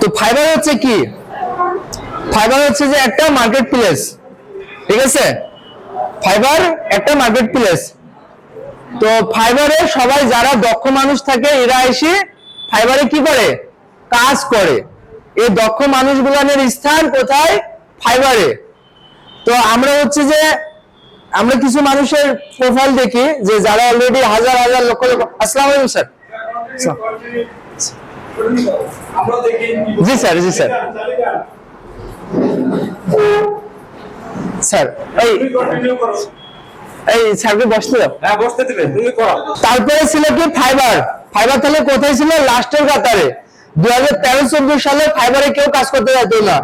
তো ফাইবার হচ্ছে কি? ফাইবার হচ্ছে যে একটা মার্কেট প্লেস, ঠিক আছে? ফাইবার একটা মার্কেট প্লেস। তো ফাইবারে সবাই যারা দক্ষ মানুষ থাকে এরা এসে ফাইবারে কি করে? কাজ করে। এই দক্ষ মানুষগুলোর স্থান কোথায়? ফাইবারে। তো আমরা হচ্ছে যে আমরা কিছু মানুষের প্রোফাইল দেখি যে যারা অলরেডি হাজার হাজার লক্ষ লক্ষ। আসসালামু আলাইকুম স্যার। জি স্যার, জি স্যার। স্যার এই স্যারকে বসতে দাও। হ্যাঁ, বসতে দিবে, তুমি করো। তারপরে ছিল কি? ফাইবার। ফাইবার তাহলে কোথায় ছিল? লাস্টের কাতারে। 2013-14 সালে ফাইবারে কেউ কাজ করতে যেত না।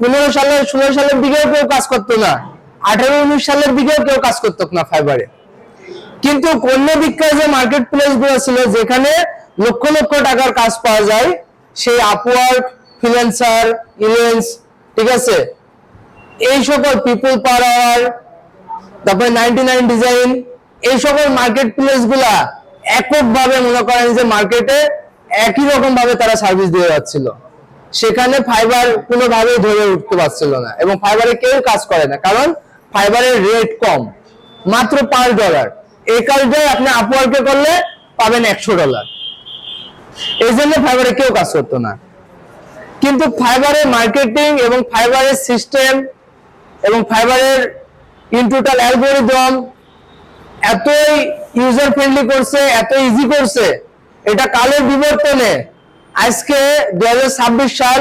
15 সালে 16 সালের দিকেও কেউ কাজ করতো না। 18-19 সালের দিকেও কেউ কাজ করতো না ফাইবারে। কিন্তু অন্য দিককার যে মার্কেট প্লেস গুলো ছিল যেখানে লক্ষ লক্ষ টাকার কাজ পাওয়া যায়, সেই আপওয়ার্ক, ফ্রিল্যান্সার, ইলেন্স, ঠিক আছে, এই সকল পিপল পাওয়ার, তারপরে 99 ডিজাইন, এই সকল মার্কেট প্লেস গুলা এককভাবে মনে করেন যে মার্কেটে একই রকম ভাবে তারা সার্ভিস দিয়ে যাচ্ছিল। সেখানে ফাইবার কোনোভাবেই ধরে উঠতে পারছিল না এবং ফাইবারে কেউ কাজ করে না, কারণ ফাইবারের রেট কম, মাত্র $5। এই কাজটাই আপনি আপওয়ার্কে করলে পাবেন $100। এই জন্য ফাইবারে কেউ কাজ করতো না। কিন্তু ফাইবারের মার্কেটিং এবং ফাইবারের সিস্টেম এবং ফাইবারের ইন টোটাল অ্যালগরিদম এতই ইউজার ফ্রেন্ডলি করছে, এত ইজি করছে, এটা কালের বিবর্তনে আজকে 2026 সাল,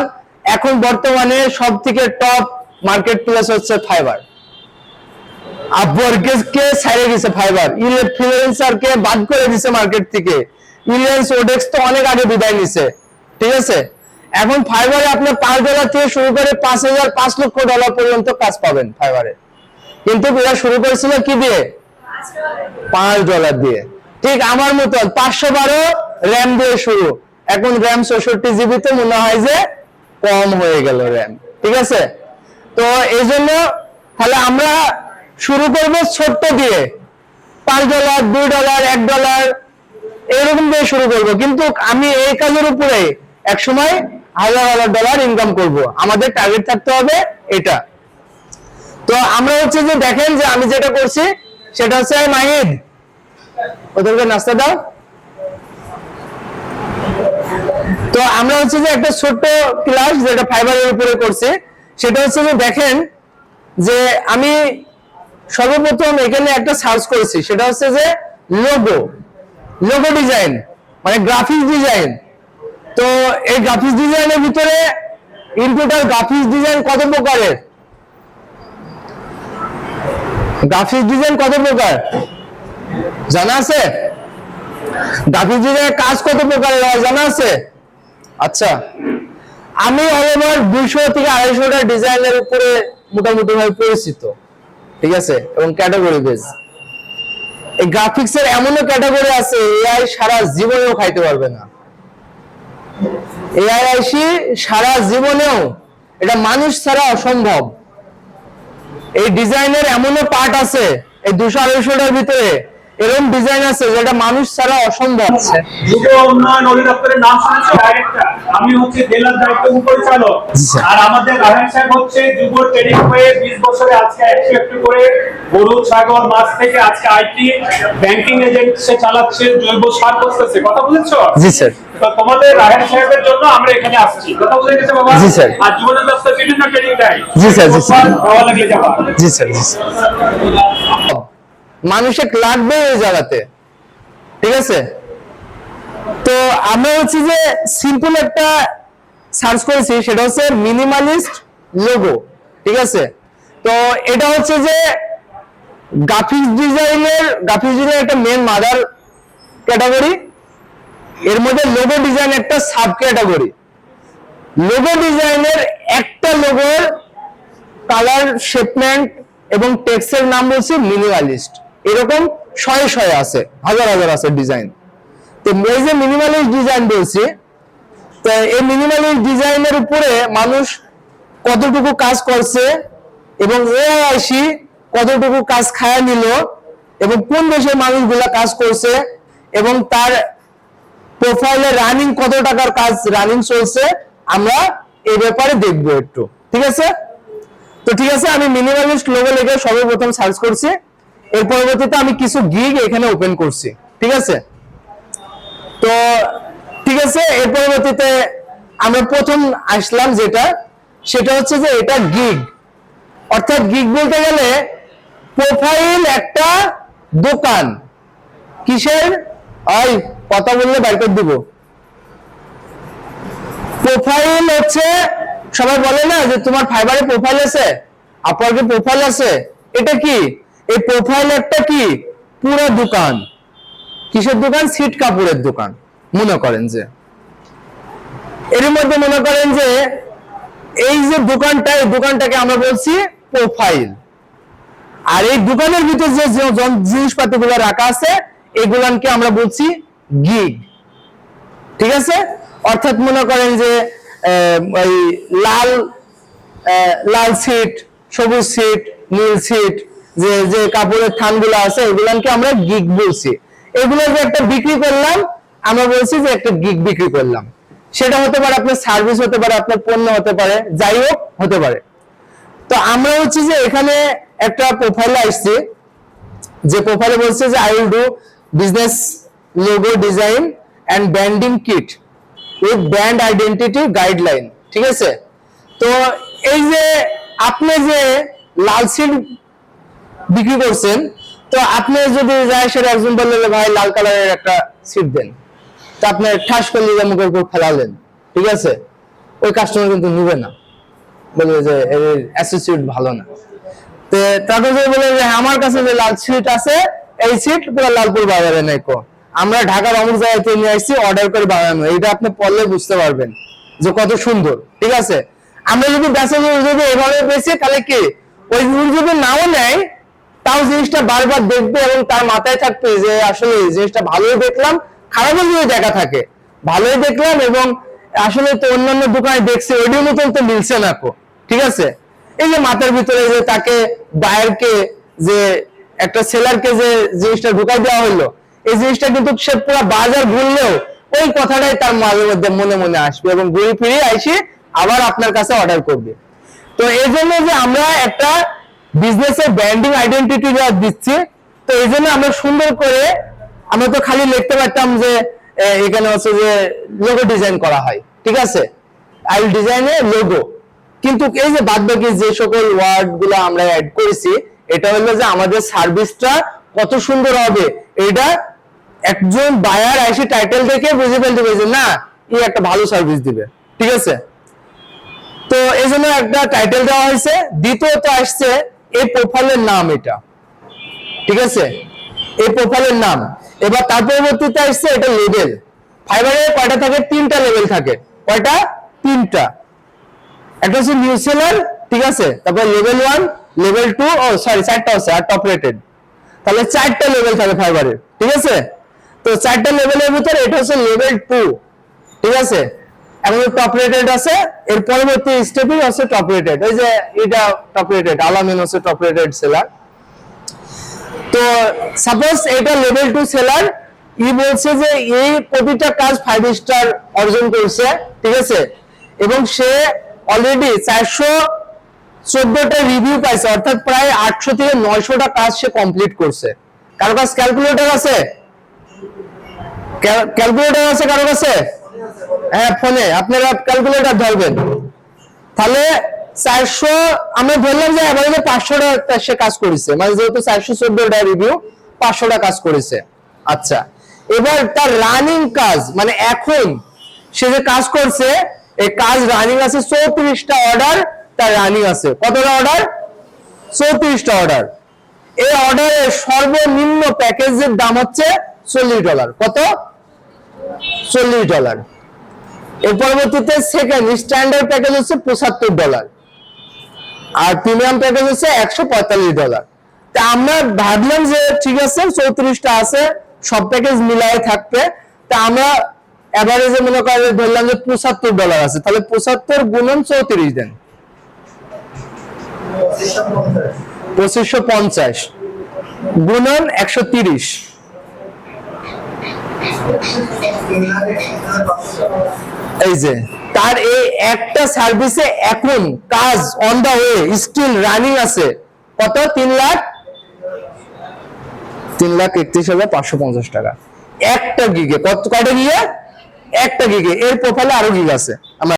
এখন বর্তমানে সব থেকে টপ মার্কেট প্লেস হচ্ছে ফাইবার। আপওয়ার্ককে ছাড়িয়ে গেছে ফাইবার, ফ্রিল্যান্সারকে বাদ করে দিছে মার্কেট থেকে। ইলিয়েন্স, ওডেক্স তো অনেক আগে বিদায় নিছে, ঠিক আছে? এখন ফাইবারে আপনি $5 থেকে শুরু করে 5,000, $5 লক্ষ পর্যন্ত কাজ পাবেন ফাইবারে। কিন্তু এরা শুরু করেছিল কি দিয়ে? $5 দিয়ে। ঠিক আমার মতো 512 র্যাম দিয়ে শুরু। এখন র্যাম 64 জিবি তে মনে হয় যে কম হয়ে গেল র্যাম, ঠিক আছে? তো এই জন্য তাহলে আমরা শুরু করব ছোট্ট দিয়ে, $5, $2, $1 এরকম দিয়ে শুরু করব। কিন্তু আমি এই কাজের উপরে একসময় হাজার হাজার ডলার ইনকাম করব। আমাদের টার্গেট থাকতে হবে এটা। তো আমরা হচ্ছে যে দেখেন যে আমি যেটা করছি সেটা হচ্ছে মাহিদ, ওদেরকে নাস্তা দাও। তো আমরা হচ্ছে যে একটা ছোট্ট ক্লাস যেটা ফাইবারের উপরে করছি, সেটা হচ্ছে যে দেখেন যে আমি সর্বপ্রথম এখানে একটা সার্চ করেছি, সেটা হচ্ছে যে লোগো ডিজাইন, মানে গ্রাফিক্স ডিজাইন। তো এই গ্রাফিক্স ডিজাইনের ভিতরে ইন টোটাল গ্রাফিক্স ডিজাইন কত প্রকারের? গ্রাফিক্স ডিজাইন কত প্রকার জানা আছে? গ্রাফিক্স ডিজাইনের কাজ কত প্রকারের হয় জানা আছে? আচ্ছা, আমি অলওভার 200 থেকে 250টা ডিজাইনের উপরে মোটামুটি ভাবে পরিচিত, ঠিক আছে, এবং ক্যাটাগরি বেস। এই গ্রাফিক্সের এমনও ক্যাটাগরি আছে এআই সারা জীবনেও খাইতে পারবে না। এআই আইসি সারা জীবনেও, এটা মানুষ ছাড়া অসম্ভব। এই ডিজাইনের এমনও পার্ট আছে এই 200-250টার ভিতরে, এরকম ডিজাইন আছে যেটা মানুষ ছাড়া অসম্ভব। যুব উন্নয়ন অধিদপ্তরের নাম শুনেছো? ডাইরেক্টর আমি হচ্ছে জেলার দায়িত্ব পরিচালক, আর আমাদের রাহেন সাহেব হচ্ছে যুব ট্রেনিং হয়ে 20 বছরে আজকে 101 করে গরু, ছাগল, মাছ থেকে আজকে আইটি, ব্যাংকিং এজেন্ট সে চালাচ্ছে, জৈব সার করতেছে। কথা বুঝেছো? জি স্যার। তো তোমাদের রাহেন সাহেবের জন্য আমরা এখানে আসছি। কথা বুঝে গেছে বাবা? জি স্যার। আর যুব দপ্তর বিভিন্ন ট্রেনিং দেয়। জি স্যার, জি স্যার। ভালো লাগলে যাবা। জি স্যার, জি স্যার। মানুষের লাগবে এই জায়গাতে, ঠিক আছে? তো আমরা হচ্ছে যে সিম্পল একটা সার্চ করেছি, সেটা হচ্ছে মিনিমালিস্ট লোগো, ঠিক আছে? তো এটা হচ্ছে যে গ্রাফিক্স ডিজাইনের একটা মেন মাদার ক্যাটাগরি, এর মধ্যে লোগো ডিজাইন একটা সাব ক্যাটাগরি। লোগো ডিজাইনের একটা লোগোর কালার, শেপমেন্ট এবং টেক্সটের নাম বলছি মিনিমালিস্ট। এরকম শয়ে আছে, হাজার হাজার আছে ডিজাইন। তো এই যে মিনিমালিস্ট ডিজাইন বলছি, তো এই মিনিমালিস্ট ডিজাইনের উপরে মানুষ কতটুকু কাজ করছে এবং এআই কতটুকু কাজ খায়া নিল এবং কোন দেশের মানুষগুলা কাজ করছে এবং তার প্রোফাইলে রানিং কত টাকার কাজ রানিং চলছে আমরা এই ব্যাপারে দেখবো একটু, ঠিক আছে? তো ঠিক আছে, আমি মিনিমালিস্ট লোগো লিখে সর্বপ্রথম সার্চ করছি, এর পরবর্তীতে আমি কিছু গিগ এখানে ওপেন করছি, ঠিক আছে? তো ঠিক আছে, এর পরবর্তীতে আমরা প্রথম আসলাম সেটা হচ্ছে যে এটা গিগ, অর্থাৎ গিগ বলতে গেলে প্রোফাইল একটা দোকান। কিসের? ওই কথা বললে বাইর করে দিব। প্রোফাইল হচ্ছে, সবাই বলে না যে তোমার ফাইবারে প্রোফাইল আছে, আপওয়ার্কে প্রোফাইল আছে, এটা কি? এই প্রোফাইল একটা কি পুরো দোকান। কিসের দোকান? সিট কাপড়ের দোকান। মনে করেন যে এর মধ্যে মনে করেন যে এই যে দোকানটা, এই দোকানটাকে আমরা বলছি প্রোফাইল, আর এই দোকানের ভিতর যে জিনিসপাতিগুলো রাখা আছে এগুলাকে আমরা বলছি গিগ, ঠিক আছে? অর্থাৎ মনে করেন যে ওই লাল সিট, সবুজ সিট, নীল সিট, যে যে কাপড়ের থানগুলো আছে এগুলাকে আমরা গিগ বলছি। এগুলো যে একটা বিক্রি করলাম, আমরা বলছি যে একটা গিগ বিক্রি করলাম। সেটা হতে পারে আপনার সার্ভিস, হতে পারে আপনার পণ্য, হতে পারে যাই হোক হতে পারে। তো আমরা হচ্ছে যে এখানে একটা প্রোফাইলে আসছি, যে প্রোফাইলে বলছে যে I will do business logo design and branding kit with brand identity guideline, ঠিক আছে? তো এই যে আপনি যে লাল সিট বিক্রি করছেন, তো আপনি যদি যায় সেটা একজন বললেন ভাই লাল কালারের একটা সিট দেন, তো আপনি ঠাস করে নিজের মুখের উপর ফেলালেন, ঠিক আছে? ওই কাস্টমার কিন্তু নিবে না, বলবে যে এর অ্যাসোসিয়েট ভালো না। তো তারপর যে বলে যে আমার কাছে যে লাল সিট আছে, এই সিট পুরো লালপুর বাজারে নাই কো, আমরা ঢাকার অমুক জায়গা থেকে নিয়ে আসছি অর্ডার করে বানানো। এটা আপনি পড়লে বুঝতে পারবেন যে কত সুন্দর, ঠিক আছে? আমরা যদি যদি এভাবে বেশি, তাহলে কি ওই যদি নাও নেয়, তাও জিনিসটা বারবার দেখবে এবং তার মাথায় থাকবে যে আসলে এই জিনিসটা ভালোই দেখলাম, খারাপও যদি দেখা থাকে, ভালোই দেখলাম এবং আসলে তো অন্যান্য দোকানে দেখছি ওইটির মতন তো মিলছে না কো, ঠিক আছে? এই যে মাথার ভিতরে যে তাকে বায়ারকে, যে একটা সেলারকে যে জিনিসটা ঢুকাই দেওয়া হলো, এই জিনিসটা কিন্তু সে পুরো বাজার ঘুরলেও ওই কথাটাই তার মাঝে মধ্যে মনে মনে আসবে এবং ঘুরে ফিরে এসে আবার আপনার কাছে অর্ডার করবে। তো এই জন্য যে আমরা একটা বিজনেসের ব্র্যান্ডিং আইডেন্টিটি দিচ্ছি, তো এই জন্য আমরা সুন্দর করে, আমরা তো খালি লিখতে পারতাম যে এখানে হচ্ছে যে লোগো ডিজাইন করা হয়, ঠিক আছে? I will design A logo, কিন্তু এই যে বাদবাকি যে সকল ওয়ার্ড গুলো আমরা অ্যাড করেছি, এটা হলো যে আমাদের সার্ভিসটা কত সুন্দর হবে, এটা একজন বায়ার এসে টাইটেল দেখে বুঝে ফেলতে পারবে না এই একটা ভালো সার্ভিস দিবে, ঠিক আছে? তো এই জন্য একটা টাইটেল দেওয়া হয়েছে। দ্বিতীয়ত আসছে এই প্রোফাইলের নাম, এটা ঠিক আছে? এই প্রোফাইলের নাম। এবার তার পরবর্তীতে আসছে এটা লেভেল। ফাইবারে কয়টা থাকে? 3টা লেভেল থাকে। কয়টা? 3টা। একটা হচ্ছে নিউ সেলার, ঠিক আছে? তারপর লেভেল 1, লেভেল 2, ও সরি 4টা আছে, আর টপ রেটেড। তাহলে 4টা লেভেল থাকে ফাইবারে, ঠিক আছে? তো 4টা লেভেলের ভিতরে এটা হচ্ছে লেভেল 2, ঠিক আছে? এখন টপ রেটেড আছে, এর পরবর্তী স্টেপই হচ্ছে টপ রেটেড। এই যে এটা টপ রেটেড, আলামিন হচ্ছে টপ রেটেড সেলার। তো সাপোজ এটা লেভেল 2 সেলার, ই বলছে যে এই প্রতিটা কাজ 5 স্টার অর্জন করছে, ঠিক আছে? এবং সে অলরেডি 414টা রিভিউ পাইছে, অর্থাৎ প্রায় 800 থেকে 900টা কাজ সে কমপ্লিট করছে। কারো কাছে ক্যালকুলেটর আছে? ক্যালকুলেটর আছে কারো কাছে? হ্যাঁ, ফোনে আপনারা ক্যালকুলেটর ধরবেন। তাহলে 400, আমরা ধরলাম যে এভারেজে 500টা সে কাজ করেছে, মানে যেহেতু 414টা রিভিউ, 500টা কাজ করেছে। আচ্ছা, এবার তার রানিং কাজ, মানে এখন সে যে কাজ করছে, এই কাজ রানিং আছে 34টা অর্ডার তার রানিং আছে। কতটা অর্ডার? 34টা অর্ডার। এই অর্ডারের সর্বনিম্ন প্যাকেজের দাম হচ্ছে $40। কত? $40। এর পরবর্তীতে সেকেন্ড স্ট্যান্ডার্ড প্যাকেজ হচ্ছে $75, আর প্রিমিয়াম প্যাকেজ হচ্ছে $145। তা আমরা ভাবলাম যে ঠিক আছে 34টা আছে, সব প্যাকেজ মিলাই থাকবে, তা আমরা এভারেজে মনে করে ধরলাম যে $75 আছে, তাহলে 75 গুণন 34 দেন, 2550 গুণন 130, এই যে তার এই একটা সার্ভিসে এখন কাজ on the way still running আছে কত 3,31,550 টাকা একটা গিগে। কয়টা গিগে? একটা গিগে। এর প্রোফাইলে আরো গিগ আছে। আমরা